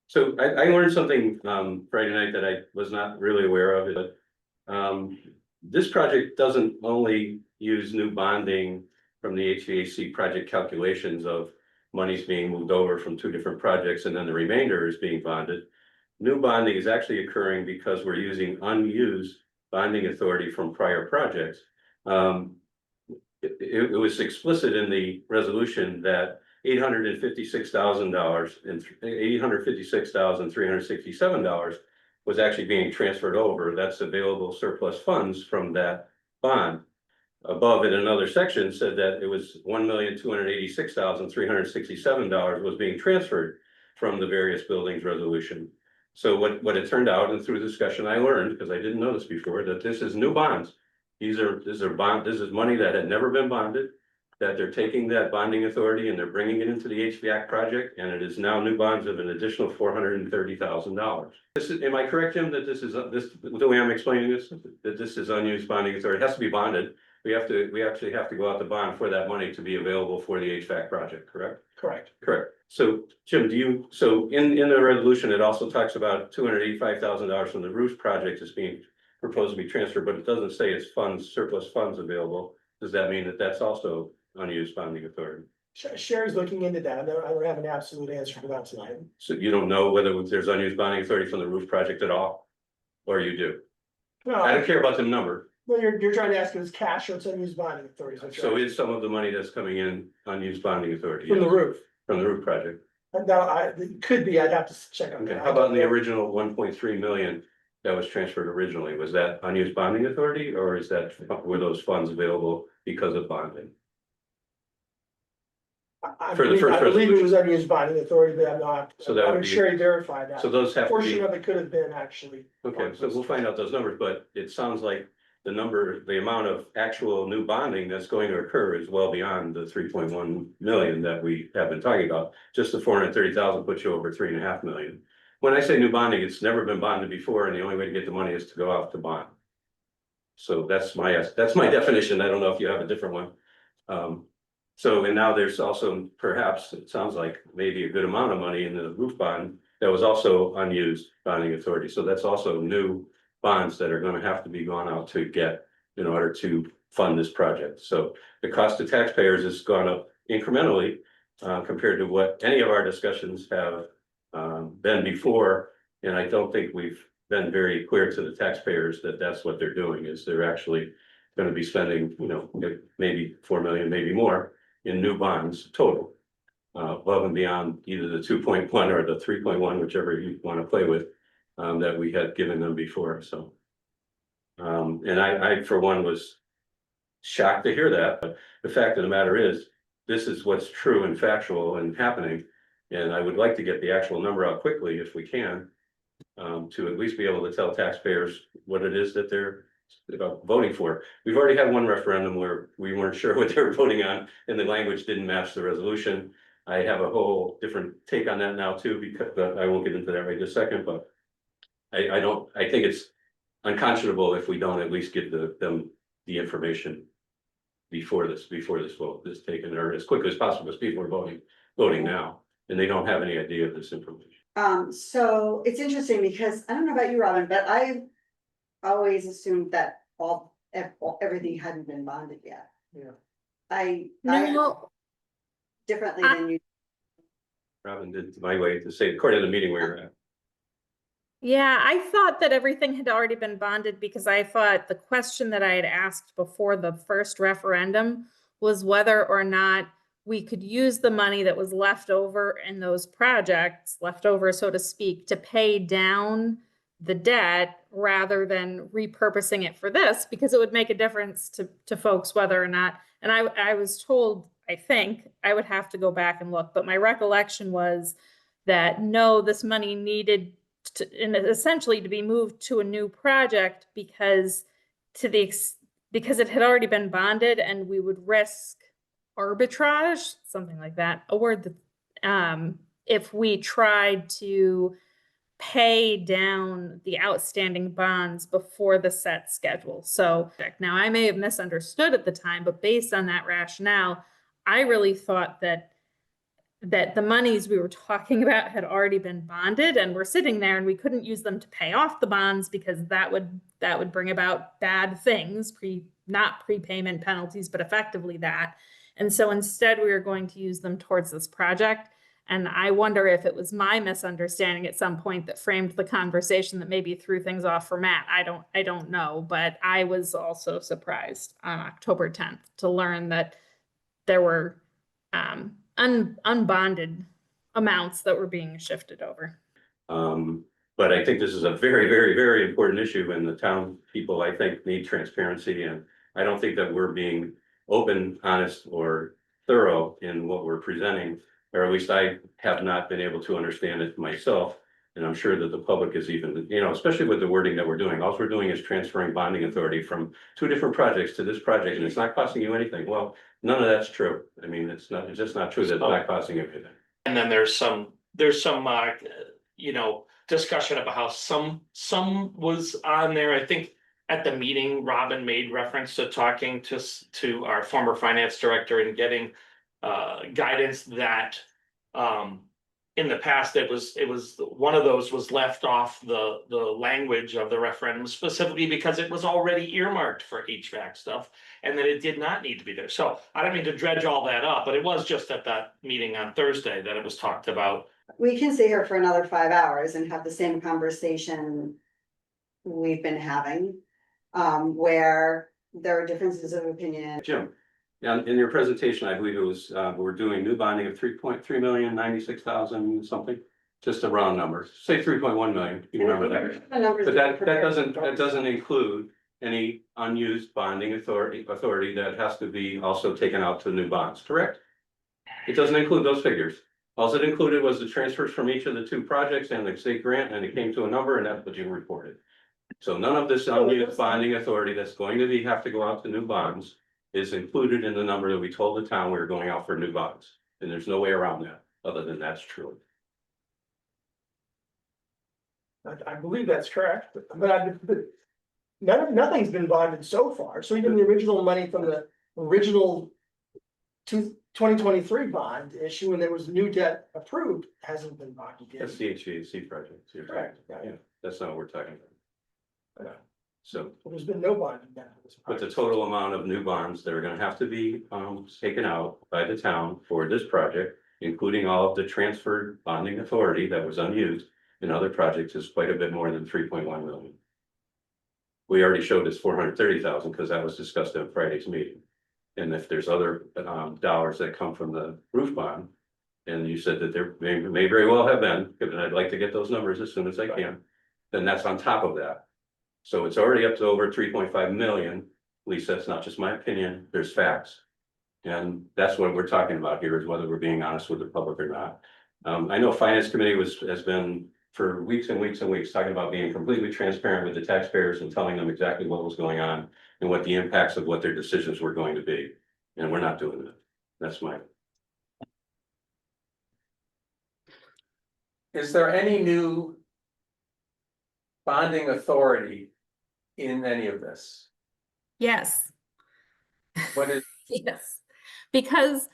So I learned something Friday night that I was not really aware of, but this project doesn't only use new bonding from the HVAC project calculations of monies being moved over from two different projects and then the remainder is being bonded. New bonding is actually occurring because we're using unused bonding authority from prior projects. It was explicit in the resolution that $856,000 and $856,367 was actually being transferred over. That's available surplus funds from that bond. Above in another section said that it was $1,286,367 was being transferred from the various buildings resolution. So what it turned out, and through discussion I learned, because I didn't know this before, that this is new bonds. This is money that had never been bonded, that they're taking that bonding authority and they're bringing it into the HVAC project, and it is now new bonds of an additional $430,000. Am I correct, Jim, that this is the way I'm explaining this, that this is unused bonding authority? It has to be bonded. We actually have to go out to bond for that money to be available for the HVAC project, correct? Correct. Correct. So Jim, so in the resolution, it also talks about $285,000 from the roof project is being proposed to be transferred, but it doesn't say it's surplus funds available. Does that mean that that's also unused bonding authority? Sherry's looking into that. I don't have an absolute answer for that tonight. So you don't know whether there's unused bonding authority from the roof project at all? Or you do? I No, don't care about the number. well, you're trying to ask if it's cash or it's unused bonding authority. So is some of the money that's coming in unused bonding authority? From the Yes. roof. From the roof project? No, it could be, I'd have to check on Okay, that. how about in the original 1.3 million that was transferred originally? Was that unused bonding authority, or were those funds available because of bonding? I for the believe, first I believe it resolution. was unused bonding authority, but I'm not, So that I would would be- Sherry verify that. So those have to Portion be, of it could have been actually. okay, so we'll find out those numbers, but it sounds like the amount of actual new bonding that's going to occur is well beyond the 3.1 million that we have been talking about. Just the 430,000 puts you over 3.5 million. When I say new bonding, it's never been bonded before, and the only way to get the money is to go out to bond. So that's my definition. I don't know if you have a different one. And now there's also perhaps, it sounds like maybe a good amount of money in the roof bond that was also unused bonding authority. So that's also new bonds that are going to have to be gone out to get in order to fund this project. So the cost to taxpayers has gone up incrementally compared to what any of our discussions have been before. And I don't think we've been very clear to the taxpayers that that's what they're doing, is they're actually going to be spending, maybe 4 million, maybe more in new bonds total. Above and beyond either the 2.1 or the 3.1, whichever you want to play with, that we had given them before, so. And I, for one, was shocked to hear that, but the fact of the matter is, this is what's true and factual and happening. And I would like to get the actual number out quickly if we can, to at least be able to tell taxpayers what it is that they're voting for. We've already had one referendum where we weren't sure what they were voting on and the language didn't match the resolution. I have a whole different take on that now too, because I won't get into that right in a second, but I think it's unconscionable if we don't at least give them the information before this vote is taken, or as quickly as possible, because people are voting now, and they don't have any idea of this information. So it's interesting because I don't know about you, Robin, but I always assumed that everything hadn't been bonded yet. Yeah. I No, differently than you. Robin did my way to say, according to the meeting we were at. yeah, I thought that everything had already been bonded because I thought the question that I had asked before the first referendum was whether or not we could use the money that was left over in those projects, left over, so to speak, to pay down the debt rather than repurposing it for this, because it would make a difference to folks whether or not, and I was told, I think, I would have to go back and look, but my recollection was that no, this money needed essentially to be moved to a new project because because it had already been bonded and we would risk arbitrage, something like that, a word that if we tried to pay down the outstanding bonds before the set schedule. So now I may have misunderstood at the time, but based on that rationale, I really thought that that the monies we were talking about had already been bonded and we're sitting there and we couldn't use them to pay off the bonds because that would bring about bad things, not prepayment penalties, but effectively that. And so instead we were going to use them towards this project. And I wonder if it was my misunderstanding at some point that framed the conversation that maybe threw things off for Matt. I don't know, but I was also surprised on October 10th to learn that there were unbonded amounts that were being shifted over. But I think this is a very, very, very important issue, and the town people, I think, need transparency, and I don't think that we're being open, honest, or thorough in what we're presenting, or at least I have not been able to understand it myself. And I'm sure that the public is even, especially with the wording that we're doing, all we're doing is transferring bonding authority from two different projects to this project, and it's not costing you anything. Well, none of that's true. I mean, it's just not true that it's not costing anything. And then there's some, discussion about how some was on there. I think at the meeting, Robin made reference to talking to our former finance director and getting guidance that in the past, it was one of those was left off the language of the referendum specifically because it was already earmarked for HVAC stuff and that it did not need to be there. So I don't mean to dredge all that up, but it was just at that meeting on Thursday that it was talked about. We can sit here for another 5 hours and have the same conversation we've been having, where there are differences of opinion. Jim, in your presentation, I believe it was, we're doing new bonding of 3.3 million, 96,000 something, just a round number, say 3.1 million, you remember that. The numbers But that are doesn't include any unused bonding authority that has to be also taken out to new bonds, correct? It doesn't include those figures. All it included was the transfers from each of the two projects and the state grant, and it came to a number, and that's what you reported. So none of this unused bonding authority that's going to have to go out to new bonds is included in the number that we told the town we were going out for new bonds. And there's no way around that, other than that's true. I believe that's correct, but nothing's been bonded so far, so even the original money from the original 2023 bond issue, when there was new debt approved, hasn't been bonded yet. That's the HVAC project. So you're talking about. Yeah, that's not what we're talking about. So, There's been no bonding done for this but the project. total amount of new bonds that are gonna have to be taken out by the town for this project, including all of the transferred bonding authority that was unused in other projects, is quite a bit more than 3.1 million. We already showed this 430,000 because that was discussed at Friday's meeting. And if there's other dollars that come from the roof bond, and you said that there may very well have been, and I'd like to get those numbers as soon as I can, then that's on top of that. So it's already up to over 3.5 million. At least that's not just my opinion, there's facts. And that's what we're talking about here, is whether we're being honest with the public or not. I know Finance Committee has been for weeks and weeks and weeks talking about being completely transparent with the taxpayers and telling them exactly what was going on and what the impacts of what their decisions were going to be. And we're not doing that. That's my. Is there any new bonding authority in any of this? Yes. What is, Yes, because,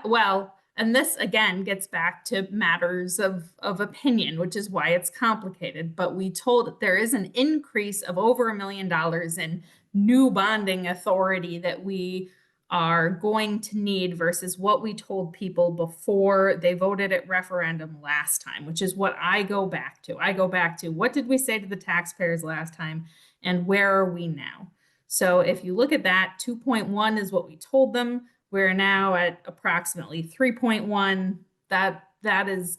well, and this again gets back to matters of opinion, which is why it's complicated. But we told there is an increase of over $1 million in new bonding authority that we are going to need versus what we told people before they voted at referendum last time, which is what I go back to. I go back to what did we say to the taxpayers last time and where are we now? So if you look at that, 2.1 is what we told them. We're now at approximately 3.1. That is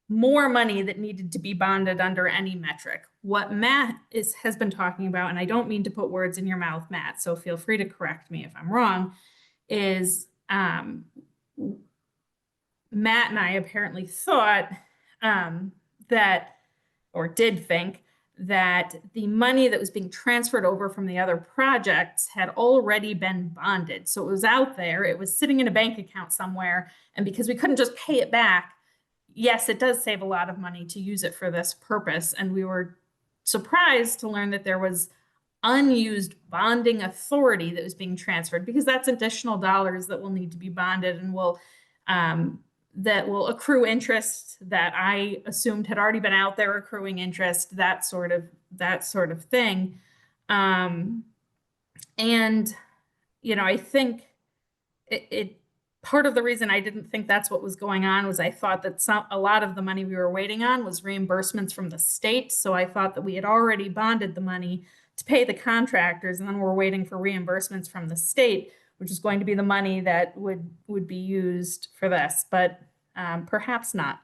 more money that needed to be bonded under any metric. What Matt has been talking about, and I don't mean to put words in your mouth, Matt, so feel free to correct me if I'm wrong, is Matt and I apparently thought that, or did think, that the money that was being transferred over from the other projects had already been bonded. So it was out there, it was sitting in a bank account somewhere, and because we couldn't just pay it back, yes, it does save a lot of money to use it for this purpose. And we were surprised to learn that there was unused bonding authority that was being transferred, because that's additional dollars that will need to be bonded and will that will accrue interest that I assumed had already been out there accruing interest, that sort of thing. And, you know, I think part of the reason I didn't think that's what was going on was I thought that a lot of the money we were waiting on was reimbursements from the state. So I thought that we had already bonded the money to pay the contractors, and then we're waiting for reimbursements from the state, which is going to be the money that would be used for this, but perhaps not.